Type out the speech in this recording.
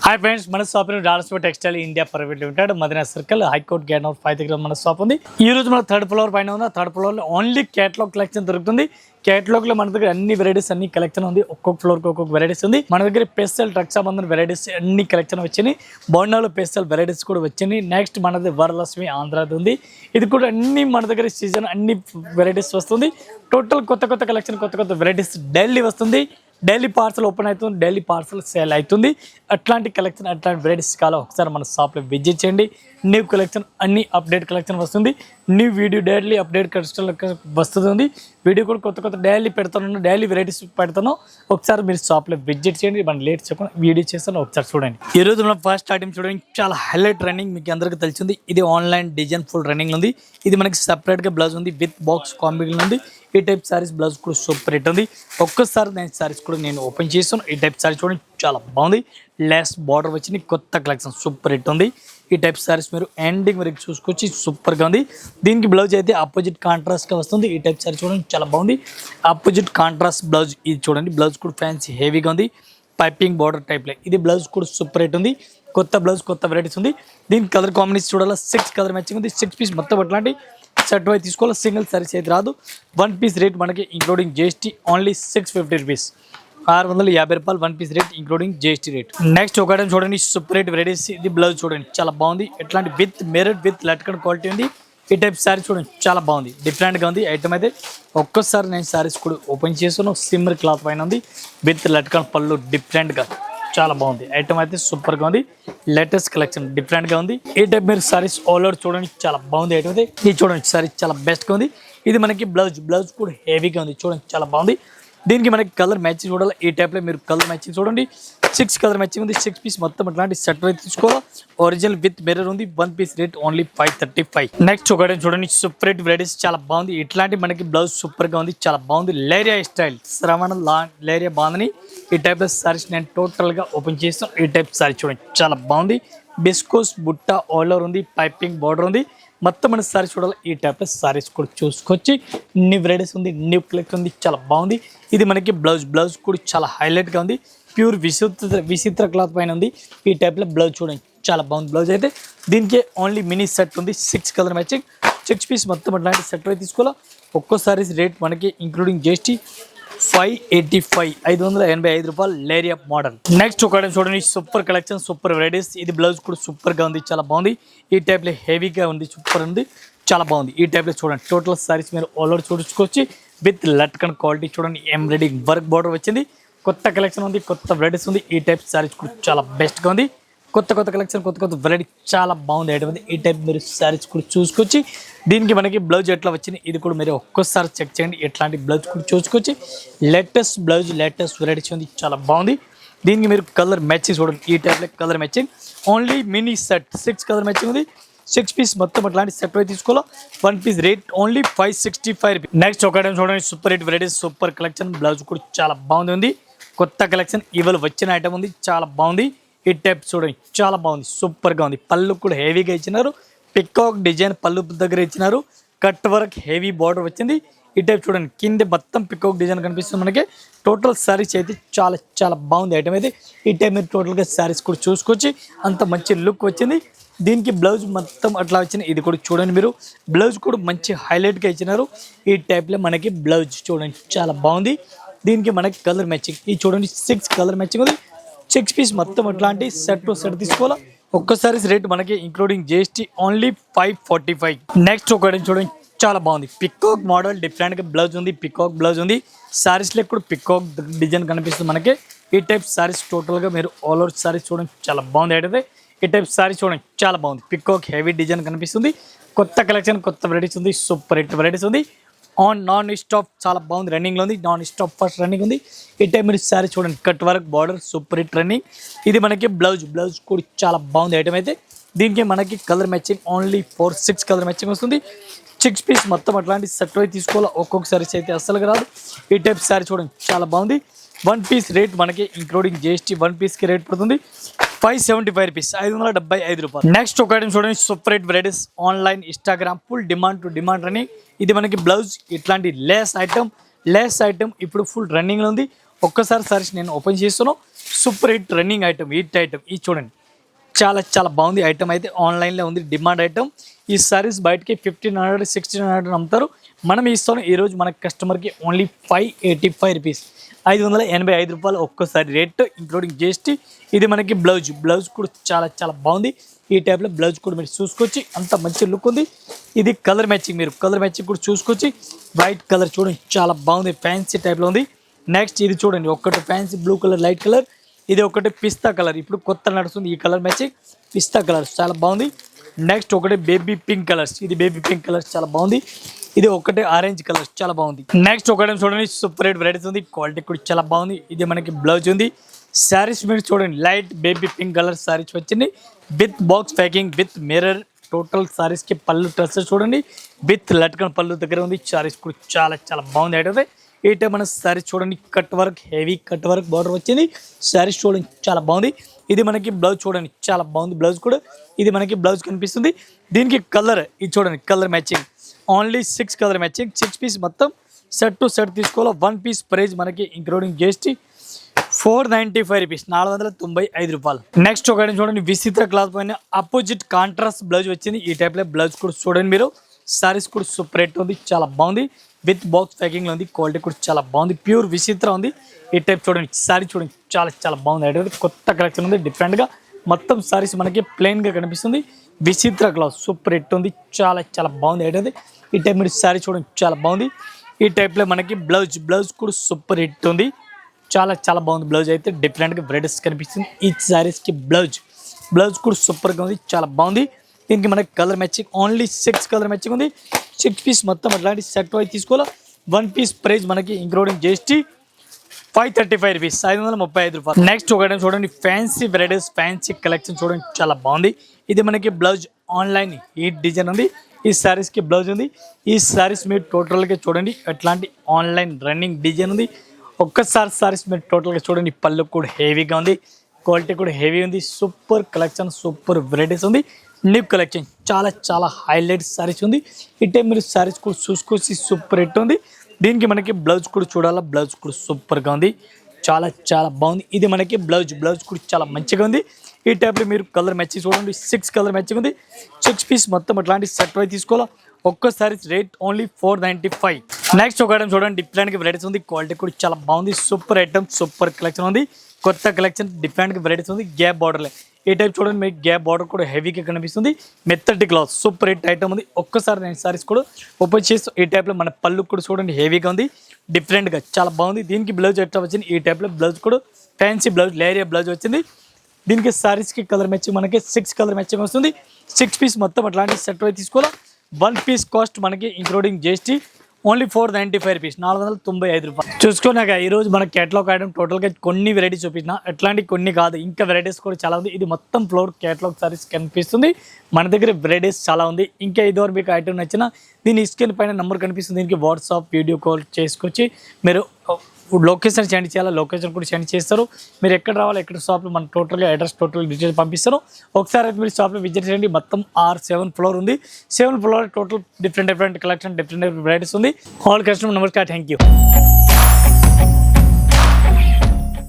Hi friends, మన shop Dollarspet textile India private limited Madina circle high court gate number 5 దగ్గర మన shop ఉంది. ఈ రోజు మన థర్డ్ ఫ్లోర్ పైన ఉంది. థర్డ్ ఫ్లోర్ లో ఓన్లీ కేటలాగ్ కలెక్షన్ దొరుకుతుంది. కేటలాగ్ లో మన దగ్గర అన్ని వెరైటీస్ అన్ని కలెక్షన్ ఉంది. ఒక్కొక్క ఫ్లోర్ కి ఒక్కొక్క వెరైటీస్ ఉంది. మన దగ్గర పెస్టల్ రక్షాబంధన్ వెరైటీస్ అన్ని కలెక్షన్ వచ్చినాయి. బోనాలో పెస్టల్ వెరైటీస్ కూడా వచ్చినాయి. నెక్స్ట్ మనది వరలక్ష్మి ఆంధ్రాది ఉంది. ఇది కూడా అన్ని మన దగ్గర సీజన్ అన్ని వెరైటీస్ వస్తుంది. టోటల్ కొత్త కొత్త కలెక్షన్ కొత్త కొత్త వెరైటీస్ డైలీ వస్తుంది. డైలీ పార్సల్ ఓపెన్ అవుతుంది, డైలీ పార్సల్ సేల్ అవుతుంది. అట్లాంటి కలెక్షన్ అట్లాంటి వెరైటీస్ కావాలో ఒకసారి మన షాప్లో విజిట్ చేయండి. న్యూ కలెక్షన్ అన్ని అప్డేట్ కలెక్షన్ వస్తుంది. New video daily update collection వస్తుంది. వీడియో కూడా కొత్త కొత్త డైలీ పెడతాను, డైలీ వెరైటీస్ పెడతాను. ఒకసారి మీరు షాప్లో విజిట్ చేయండి. మనం లేట్ చెప్పకుండా వీడియో చేస్తాను, ఒకసారి చూడండి. ఈ రోజు మనం ఫస్ట్ ఐటమ్ చూడండి, చాలా హైలైట్ రన్నింగ్, మీకు అందరికీ తెలిసింది. ఇది ఆన్లైన్ డిజైన్ ఫుల్ రన్నింగ్ ఉంది. ఇది మనకి సపరేట్గా బ్లౌజ్ ఉంది, విత్ బాక్స్ కాంబినేషన్ ఉంది. ఈ టైప్ సారీస్ బ్లౌజ్ కూడా సూపర్ హిట్ ఉంది. ఒక్కసారి నేను సారీస్ కూడా నేను ఓపెన్ చేస్తాను. ఈ టైప్ సారీస్ చూడండి, చాలా బాగుంది. లెస్ బార్డర్ వచ్చింది, కొత్త కలెక్షన్ సూపర్ హిట్ ఉంది. ఈ టైప్ సారీస్ మీరు ఎండింగ్ వరకు చూసుకొచ్చి సూపర్గా ఉంది. దీనికి బ్లౌజ్ అయితే ఆపోజిట్ కాంట్రాస్ట్గా వస్తుంది. ఈ టైప్ సారీ చూడండి, చాలా బాగుంది. ఆపోజిట్ కాంట్రాస్ట్ బ్లౌజ్ ఇది చూడండి. బ్లౌజ్ కూడా ఫ్యాన్సీ హెవీగా ఉంది, పైపింగ్ బార్డర్ టైప్లో. ఇది బ్లౌజ్ కూడా సూపర్ హిట్ ఉంది. కొత్త బ్లౌజ్ కొత్త వెరైటీస్ ఉంది. దీనికి కలర్ కాంబినేషన్ చూడాలి, 6 కలర్ మ్యాచింగ్ ఉంది. 6 పీస్ మొత్తం అట్లాంటి సెట్ వైజ్ తీసుకోవాలి. సింగిల్ సారీస్ అయితే రాదు. 1 పీస్ రేట్ మనకి ఇంక్లూడింగ్ జిఎస్టీ ఓన్లీ 650 రూపీస్, 650 రూపాయలు 1 piece rate including GST rate. Next ఒక ఐటమ్ చూడండి, సూపర్ రేట్ వెరైటీస్. ఇది బ్లౌజ్ చూడండి, చాలా బాగుంది. ఎట్లాంటి విత్ మెరిట్ విత్ లట్కన్ క్వాలిటీ ఉంది. ఈ టైప్ సారీ చూడండి, చాలా బాగుంది, డిఫరెంట్గా ఉంది ఐటమ్ అయితే. ఒక్కసారి నేను సారీస్ కూడా ఓపెన్ చేసాను. సిమ్మర్ క్లాత్ పైన ఉంది, విత్ లట్కన్ పళ్ళు డిఫరెంట్గా చాలా బాగుంది. ఐటమ్ అయితే సూపర్గా ఉంది. లేటెస్ట్ కలెక్షన్ డిఫరెంట్గా ఉంది. ఈ టైప్ మీరు సారీస్ ఆల్ ఓవర్ చూడండి, చాలా బాగుంది ఐటమ్ అయితే. ఇది చూడండి, సారీ చాలా బెస్ట్గా ఉంది. ఇది మనకి బ్లౌజ్ కూడా హెవీగా ఉంది. చూడండి, చాలా బాగుంది. దీనికి మనకి కలర్ మ్యాచింగ్ చూడాలి. ఈ టైప్లో మీరు కలర్ మ్యాచింగ్ చూడండి. 6 కలర్ మ్యాచింగ్ ఉంది. 6 పీస్ మొత్తం అట్లాంటి సెట్ అయితే తీసుకోవాలి. ఒరిజినల్ విత్ మిర్రర్ ఉంది. 1 పీస్ రేట్ ఓన్లీ 535. నెక్స్ట్ ఒకటి చూడండి, సూపర్ వెరైటీస్, చాలా బాగుంది. ఇట్లాంటి మనకి బ్లౌజ్ సూపర్గా ఉంది, చాలా బాగుంది. లేరియా స్టైల్ శ్రవణ లేరియా బాగుందని. ఈ టైప్ ఆఫ్ సారీస్ నేను టోటల్గా ఓపెన్ చేస్తాను. ఈ టైప్ సారీ చూడండి, చాలా బాగుంది. బిస్కోస్ బుట్ట ఆల్ ఓవర్ ఉంది, పైపింగ్ బార్డర్ ఉంది. మొత్తం మన సారీస్ చూడాలి. ఈ టైప్ ఆఫ్ సారీస్ కూడా చూసుకొచ్చి న్యూ వెరైటీస్ ఉంది, న్యూ కలెక్షన్ ఉంది, చాలా బాగుంది. ఇది మనకి బ్లౌజ్ కూడా చాలా హైలైట్గా ఉంది. ప్యూర్ విచిత్ర క్లాత్ పైన ఉంది. ఈ టైప్లో బ్లౌజ్ చూడండి, చాలా బాగుంది. బ్లౌజ్ అయితే దీనికి ఓన్లీ మినీ సెట్ ఉంది. 6 కలర్ మ్యాచింగ్, 6 పీస్ మొత్తం అట్లాంటి సెట్ అయితే తీసుకోవాలి. ఒక్కో సారీస్ రేట్ మనకి ఇంక్లూడింగ్ జిఎస్టీ 585, 585 రూపాయలు. లేరియా మోడల్. నెక్స్ట్ ఒక చూడండి, సూపర్ కలెక్షన్, సూపర్ వెరైటీస్. ఇది బ్లౌజ్ కూడా సూపర్గా ఉంది, చాలా బాగుంది. ఈ టైప్లో హెవీగా ఉంది, సూపర్ ఉంది, చాలా బాగుంది. ఈ టైప్లో చూడండి, టోటల్ సారీస్ మీరు ఆల్ ఓవర్ చూసుకోవచ్చు. విత్ లట్కన్ క్వాలిటీ చూడండి, ఎంబ్రాయిడింగ్ వర్క్ బార్డర్ వచ్చింది. కొత్త కలెక్షన్ ఉంది, కొత్త వెరైటీస్ ఉంది. ఈ టైప్ సారీస్ కూడా చాలా బెస్ట్గా ఉంది. కొత్త కలెక్షన్, కొత్త వెరైటీ, చాలా బాగుంది ఐటమ్ ఉంది. ఈ టైప్ మీరు సారీస్ కూడా చూసుకొచ్చి దీనికి మనకి బ్లౌజ్ ఎట్లా వచ్చింది ఇది కూడా మీరు ఒక్కసారి చెక్ చేయండి. ఎట్లాంటి బ్లౌజ్ కూడా చూసుకొచ్చి లేటెస్ట్ బ్లౌజ్, లేటెస్ట్ వెరైటీస్ ఉంది, చాలా బాగుంది. దీనికి మీరు కలర్ మ్యాచింగ్ చూడండి. ఈ టైప్లో colour matching only mini set, 6 colour matching ఉంది. 6 పీస్ మొత్తం అట్లాంటి సెట్ అయితే తీసుకోవాలి. 1 piece rate only 565 rupees. Next ఒక ఐటమ్ చూడండి, super hit varieties, super collection. Blouse కూడా చాలా బాగుంది ఉంది. కొత్త కలెక్షన్ ఇవాళ వచ్చిన ఐటమ్ ఉంది, చాలా బాగుంది. ఈ టైప్ చూడండి, చాలా బాగుంది, సూపర్గా ఉంది. పళ్ళు కూడా హెవీగా ఇచ్చినారు. పికాక్ డిజైన్ పళ్ళు దగ్గర ఇచ్చినారు. కట్ వర్క్ హెవీ బార్డర్ వచ్చింది. ఈ టైప్ చూడండి, కింద మొత్తం పికాక్ డిజైన్ కనిపిస్తుంది మనకి. టోటల్ సారీస్ అయితే చాలా బాగుంది ఐటమ్ అయితే. ఈ టైప్ మీరు టోటల్గా సారీస్ కూడా చూసుకొచ్చి అంత మంచి లుక్ వచ్చింది. దీనికి బ్లౌజ్ మొత్తం అట్లా వచ్చింది. ఇది కూడా చూడండి, మీరు బ్లౌజ్ కూడా మంచి హైలైట్గా ఇచ్చినారు. ఈ టైప్లో మనకి బ్లౌజ్ చూడండి, చాలా బాగుంది. దీనికి మనకి కలర్ మ్యాచింగ్ ఇది చూడండి, 6 కలర్ మ్యాచింగ్ ఉంది. 6 పీస్ మొత్తం అట్లాంటి సెట్ తీసుకోవాలా. ఒక్కసారి రేట్ మనకి ఇంక్లూడింగ్ జిఎస్టీ ఓన్లీ 545. నెక్స్ట్ ఒకటి చూడండి, చాలా బాగుంది. పికాక్ మోడల్ డిఫరెంట్గా బ్లౌజ్ ఉంది, పికాక్ బ్లౌజ్ ఉంది. సారీస్లో కూడా పికాక్ డిజైన్ కనిపిస్తుంది మనకి. ఈ టైప్ సారీస్ టోటల్గా మీరు ఆల్ ఓవర్ సారీస్ చూడండి, చాలా బాగుంది అయితే. ఈ టైప్ సారీస్ చూడండి, చాలా బాగుంది. పికాక్ హెవీ డిజైన్ కనిపిస్తుంది. కొత్త కలెక్షన్, కొత్త వెరైటీస్ ఉంది, సూపర్ హిట్ వెరైటీస్ ఉంది. నాన్ స్టాప్ చాలా బాగుంది, రన్నింగ్లో ఉంది. నాన్ స్టాప్ ఫస్ట్ రన్నింగ్ ఉంది. ఈ టైం మీరు సారీ చూడండి, cut work border super hit running. ఇది మనకి బ్లౌజ్ కూడా చాలా బాగుంది ఐటమ్ అయితే. దీనికి మనకి colour matching only 6 colour matching వస్తుంది. 6 పీస్ మొత్తం అట్లాంటి సెట్ అయితే తీసుకోవాలి. ఒక్కొక్క సారీస్ అయితే అస్సలు రాదు. ఈ టైప్ సారీ చూడండి, చాలా బాగుంది. 1 పీస్ రేట్ మనకి ఇంక్లూడింగ్ జిఎస్టీ 1 పీస్కి రేట్ పడుతుంది 575 రూపీస్, 575 రూపాయలు. నెక్స్ట్ ఒక ఐటమ్ చూడండి, super hit varieties. Online Instagram full demand అని. ఇది మనకి బ్లౌజ్ ఇట్లాంటి లేస్ ఐటమ్ ఇప్పుడు ఫుల్ రన్నింగ్లో ఉంది. ఒక్కసారి సారీస్ నేను ఓపెన్ చేస్తాను. సూపర్ హిట్ రన్నింగ్ ఐటమ్ ఇది చూడండి చాలా చాలా బాగుంది ఐటమ్ అయితే ఆన్లైన్లో ఉంది డిమాండ్ ఐటమ్ ఈ సారీస్ బయటకి 1500 1600 అమ్ముతారు మనం ఇస్తాం ఈరోజు మన కస్టమర్కి ఓన్లీ 585 రూపీస్ 585 రూపాయలు ఒక్కసారి రేట్ ఇంక్లూడింగ్ జిఎస్టీ ఇది మనకి బ్లౌజ్ కూడా చాలా చాలా బాగుంది ఈ టైప్లో బ్లౌజ్ కూడా మీరు చూసుకోవచ్చు అంత మంచి లుక్ ఉంది ఇది కలర్ మ్యాచింగ్ మీరు కలర్ మ్యాచింగ్ కూడా చూసుకోవచ్చు వైట్ కలర్ చూడండి చాలా బాగుంది ఫ్యాన్సీ టైప్లో ఉంది నెక్స్ట్ ఇది చూడండి ఒకటి fancy blue colour light colour ఇది ఒకటి పిస్తా కలర్ ఇప్పుడు కొత్త నడుస్తుంది ఈ కలర్ మ్యాచింగ్ పిస్తా కలర్ చాలా బాగుంది నెక్స్ట్ ఒకటి బేబీ పింక్ కలర్స్ ఇది బేబీ పింక్ కలర్స్ చాలా బాగుంది ఇది ఒకటి ఆరెంజ్ కలర్స్ చాలా బాగుంది నెక్స్ట్ ఒకటి చూడండి సూపర్ రేట్ వెరైటీస్ ఉంది క్వాలిటీ కూడా చాలా బాగుంది ఇది మనకి బ్లౌజ్ ఉంది శారీస్ మీరు చూడండి light baby pink colour saris వచ్చింది with box packing with mirror total శారీస్కి పళ్ళు డ్రెస్సెస్ చూడండి విత్ లట్కన్ పళ్ళు దగ్గర ఉంది శారీస్ కూడా చాలా చాలా బాగుంది అయితే ఈ టైప్ మన శారీస్ చూడండి cut work heavy cut work border వచ్చింది శారీస్ చూడండి చాలా బాగుంది ఇది మనకి బ్లౌజ్ చూడండి చాలా బాగుంది బ్లౌజ్ కూడా ఇది మనకి బ్లౌజ్ కనిపిస్తుంది దీనికి కలర్ ఇది చూడండి colour matching only 6 colour matching 6 piece మొత్తం సెట్ టు సెట్ తీసుకోవాలి 1 పీస్ ప్రైస్ మనకి ఇంక్లూడింగ్ జిఎస్టీ 495 రూపీస్ 495 రూపాయలు నెక్స్ట్ ఒకటి చూడండి విచిత్ర క్లాత్ పైన అపోజిట్ కాంట్రాస్ట్ బ్లౌజ్ వచ్చింది ఈ టైప్లో బ్లౌజ్ కూడా చూడండి మీరు సారీస్ కూడా సూపర్ రేట్ ఉంది చాలా బాగుంది విత్ బాక్స్ ప్యాకింగ్లో ఉంది క్వాలిటీ కూడా చాలా బాగుంది ప్యూర్ విచిత్ర ఉంది ఈ టైప్ చూడండి సారీ చూడండి చాలా చాలా బాగుంది అయితే కొత్త కలెక్షన్ ఉంది డిఫరెంట్గా మొత్తం సారీస్ మనకి ప్లెయిన్గా కనిపిస్తుంది విచిత్ర క్లాత్ సూపర్ రేట్ ఉంది చాలా చాలా బాగుంది అయితే ఈ టైప్ మీరు సారీ చూడండి చాలా బాగుంది ఈ టైప్లో మనకి బ్లౌజ్ కూడా సూపర్ హిట్ ఉంది చాలా చాలా బాగుంది బ్లౌజ్ అయితే డిఫరెంట్గా వెరైటీస్ కనిపిస్తుంది ఈ శారీస్కి బ్లౌజ్ కూడా సూపర్గా ఉంది చాలా బాగుంది దీనికి మనకి colour matching only 6 colour matching ఉంది 6 పీస్ మొత్తం అట్లాంటి సెట్ వైజ్ తీసుకోవాలి 1 పీస్ ప్రైస్ మనకి ఇంక్లూడింగ్ జిఎస్టీ 535 రూపీస్ 535 రూపాయలు నెక్స్ట్ ఒకటి చూడండి ఫ్యాన్సీ వెరైటీస్ ఫ్యాన్సీ కలెక్షన్ చూడండి చాలా బాగుంది ఇది మనకి బ్లౌజ్ ఆన్లైన్ ఈ డిజైన్ ఉంది ఈ శారీస్కి బ్లౌజ్ ఉంది ఈ శారీస్ మీరు టోటల్గా చూడండి అట్లాంటి ఆన్లైన్ రన్నింగ్ డిజైన్ ఉంది ఒక్కసారి శారీస్ మీరు టోటల్గా చూడండి పళ్ళు కూడా హెవీగా ఉంది క్వాలిటీ కూడా హెవీ ఉంది సూపర్ కలెక్షన్ సూపర్ వెరైటీస్ ఉంది న్యూ కలెక్షన్ చాలా చాలా హైలైట్ శారీస్ ఉంది ఇటే మీరు శారీస్ కూడా చూసుకొచ్చి సూపర్ రేట్ ఉంది దీనికి మనకి బ్లౌజ్ కూడా చూడాలా బ్లౌజ్ కూడా సూపర్గా ఉంది చాలా చాలా బాగుంది ఇది మనకి బ్లౌజ్ కూడా చాలా మంచిగా ఉంది ఈ టైప్లో మీరు కలర్ మ్యాచింగ్ చూడండి 6 కలర్ మ్యాచింగ్ ఉంది 6 పీస్ మొత్తం అట్లాంటి సెట్ వైజ్ తీసుకోవాలా ఒక్కసారి రేట్ ఓన్లీ 495 నెక్స్ట్ ఒక ఐటమ్ చూడండి డిఫరెంట్గా వెరైటీస్ ఉంది క్వాలిటీ కూడా చాలా బాగుంది సూపర్ ఐటమ్ సూపర్ కలెక్షన్ ఉంది కొత్త కలెక్షన్ డిఫరెంట్గా వెరైటీస్ ఉంది గ్యాప్ బార్డర్లే ఈ టైప్ చూడండి మీకు గ్యాప్ బార్డర్ కూడా హెవీగా కనిపిస్తుంది మెత్తటి క్లాత్ సూపర్ హిట్ ఐటమ్ ఉంది ఒక్కసారి నేను సారీస్ కూడా ఓపెన్ చేసి ఈ టైప్లో మన పళ్ళు కూడా చూడండి హెవీగా ఉంది డిఫరెంట్గా చాలా బాగుంది దీనికి బ్లౌజ్ ఎట్లా వచ్చింది ఈ టైప్లో బ్లౌజ్ కూడా ఫ్యాన్సీ బ్లౌజ్ లేరియా బ్లౌజ్ వచ్చింది దీనికి సారీస్కి కలర్ మ్యాచింగ్ మనకి 6 కలర్ మ్యాచింగ్ వస్తుంది 6 పీస్ మొత్తం అట్లాంటి సెట్ అయి తీసుకోవాలి 1 పీస్ కాస్ట్ మనకి ఇంక్లూడింగ్ జిఎస్టీ ఓన్లీ 495 రూపీస్ 495 రూపాయలు చూసుకున్నాక ఈరోజు మన కేటలాగ్ ఐటమ్ టోటల్గా కొన్ని వెరైటీస్ చూపించిన అట్లాంటి కొన్ని కాదు ఇంకా వెరైటీస్ కూడా చాలా ఉంది ఇది మొత్తం ఫ్లోర్ కేటలాగ్ సారీస్ కనిపిస్తుంది మన దగ్గర వెరైటీస్ చాలా ఉంది ఇంకా ఇదివరకు మీకు ఐటమ్ నచ్చిన దీని స్క్రీన్ పైన నెంబర్ కనిపిస్తుంది దీనికి వాట్సాప్ వీడియో కాల్ చేసుకొచ్చి మీరు లొకేషన్ సెండ్ చేయాలి లొకేషన్ కూడా సెండ్ చేస్తారు మీరు ఎక్కడ రావాలి ఎక్కడ షాప్లో మన టోటల్గా అడ్రస్ టోటల్ డీటెయిల్స్ పంపిస్తారు ఒకసారి అయితే మీరు షాప్లో విజిట్ చేయండి మొత్తం 7 ఫ్లోర్ ఉంది 7 floor total different collection different varieties ఉంది ఆల్ కస్టమర్ నమస్కారం థ్యాంక్ యూ